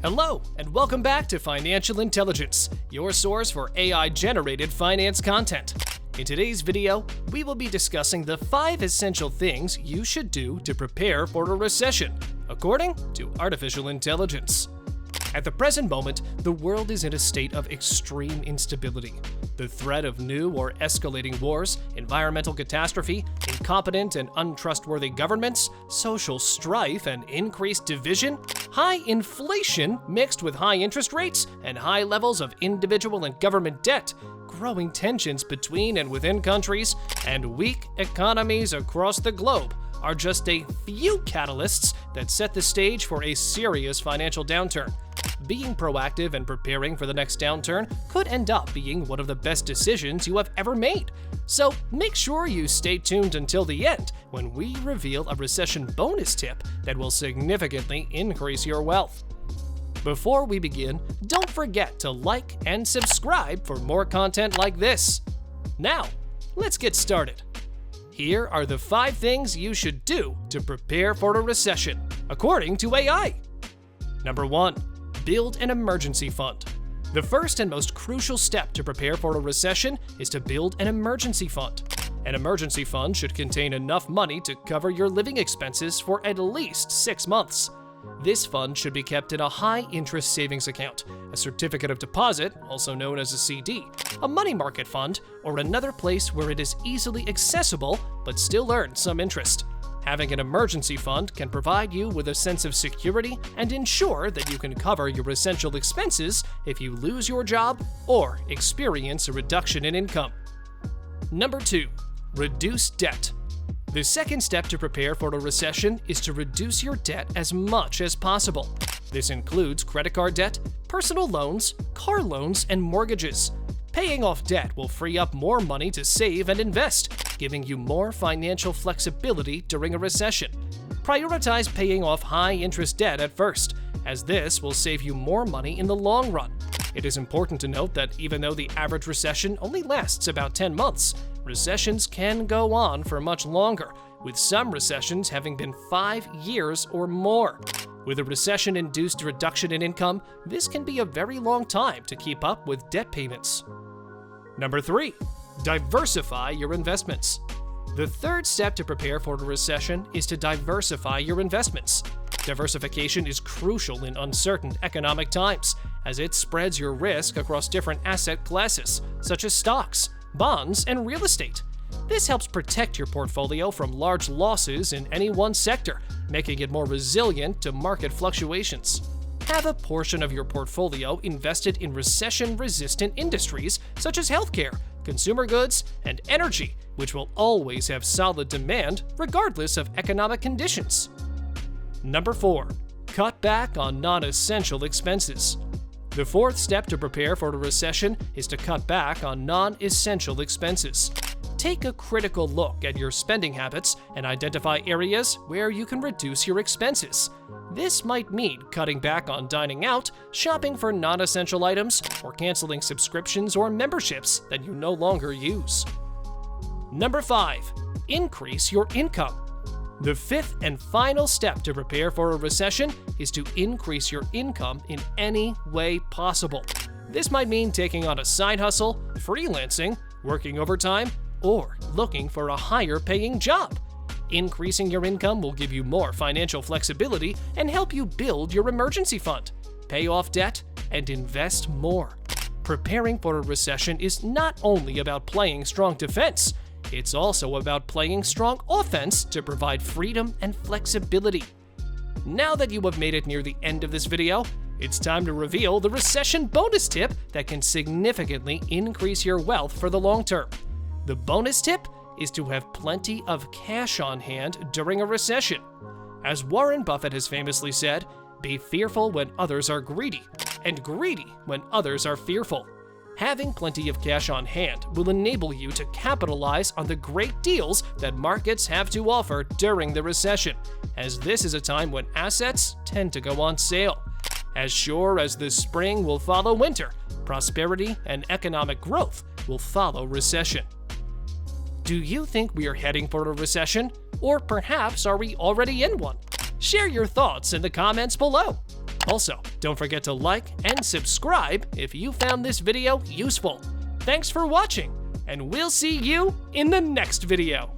Hello, and welcome back to Financial Intelligence, your source for AI-generated finance content. In today's video, we will be discussing the 5 essential things you should do to prepare for a recession, according to artificial intelligence. At the present moment, the world is in a state of extreme instability. The threat of new or escalating wars, environmental catastrophe, incompetent and untrustworthy governments, social strife and increased division, high inflation mixed with high interest rates, and high levels of individual and government debt, growing tensions between and within countries, and weak economies across the globe are just a few catalysts that set the stage for a serious financial downturn. Being proactive and preparing for the next downturn could end up being one of the best decisions you have ever made. So make sure you stay tuned until the end when we reveal a recession bonus tip that will significantly increase your wealth. Before we begin, don't forget to like and subscribe for more content like this. Now, let's get started. Here are the 5 things you should do to prepare for a recession, according to AI. Number 1. Build an emergency fund. The first and most crucial step to prepare for a recession is to build an emergency fund. An emergency fund should contain enough money to cover your living expenses for at least 6 months. This fund should be kept in a high-interest savings account, a certificate of deposit, also known as a CD, a money market fund, or another place where it is easily accessible but still earns some interest. Having an emergency fund can provide you with a sense of security and ensure that you can cover your essential expenses if you lose your job or experience a reduction in income. Number 2. Reduce debt. The second step to prepare for a recession is to reduce your debt as much as possible. This includes credit card debt, personal loans, car loans, and mortgages. Paying off debt will free up more money to save and invest, giving you more financial flexibility during a recession. Prioritize paying off high-interest debt at first, as this will save you more money in the long run. It is important to note that even though the average recession only lasts about 10 months, recessions can go on for much longer, with some recessions having been 5 years or more. With a recession-induced reduction in income, this can be a very long time to keep up with debt payments. Number 3. Diversify your investments. The third step to prepare for a recession is to diversify your investments. Diversification is crucial in uncertain economic times, as it spreads your risk across different asset classes, such as stocks, bonds, and real estate. This helps protect your portfolio from large losses in any one sector, making it more resilient to market fluctuations. Have a portion of your portfolio invested in recession-resistant industries such as healthcare, consumer goods, and energy, which will always have solid demand regardless of economic conditions. Number 4. Cut back on non-essential expenses. The fourth step to prepare for a recession is to cut back on non-essential expenses. Take a critical look at your spending habits and identify areas where you can reduce your expenses. This might mean cutting back on dining out, shopping for non-essential items, or canceling subscriptions or memberships that you no longer use. Number 5. Increase your income. The fifth and final step to prepare for a recession is to increase your income in any way possible. This might mean taking on a side hustle, freelancing, working overtime, or looking for a higher-paying job. Increasing your income will give you more financial flexibility and help you build your emergency fund, pay off debt, and invest more. Preparing for a recession is not only about playing strong defense, it's also about playing strong offense to provide freedom and flexibility. Now that you have made it near the end of this video, it's time to reveal the recession bonus tip that can significantly increase your wealth for the long term. The bonus tip is to have plenty of cash on hand during a recession. As Warren Buffett has famously said, be fearful when others are greedy, and greedy when others are fearful. Having plenty of cash on hand will enable you to capitalize on the great deals that markets have to offer during the recession, as this is a time when assets tend to go on sale. As sure as the spring will follow winter, prosperity and economic growth will follow recession. Do you think we are heading for a recession? Or perhaps are we already in one? Share your thoughts in the comments below. Also, don't forget to like and subscribe if you found this video useful. Thanks for watching, and we'll see you in the next video.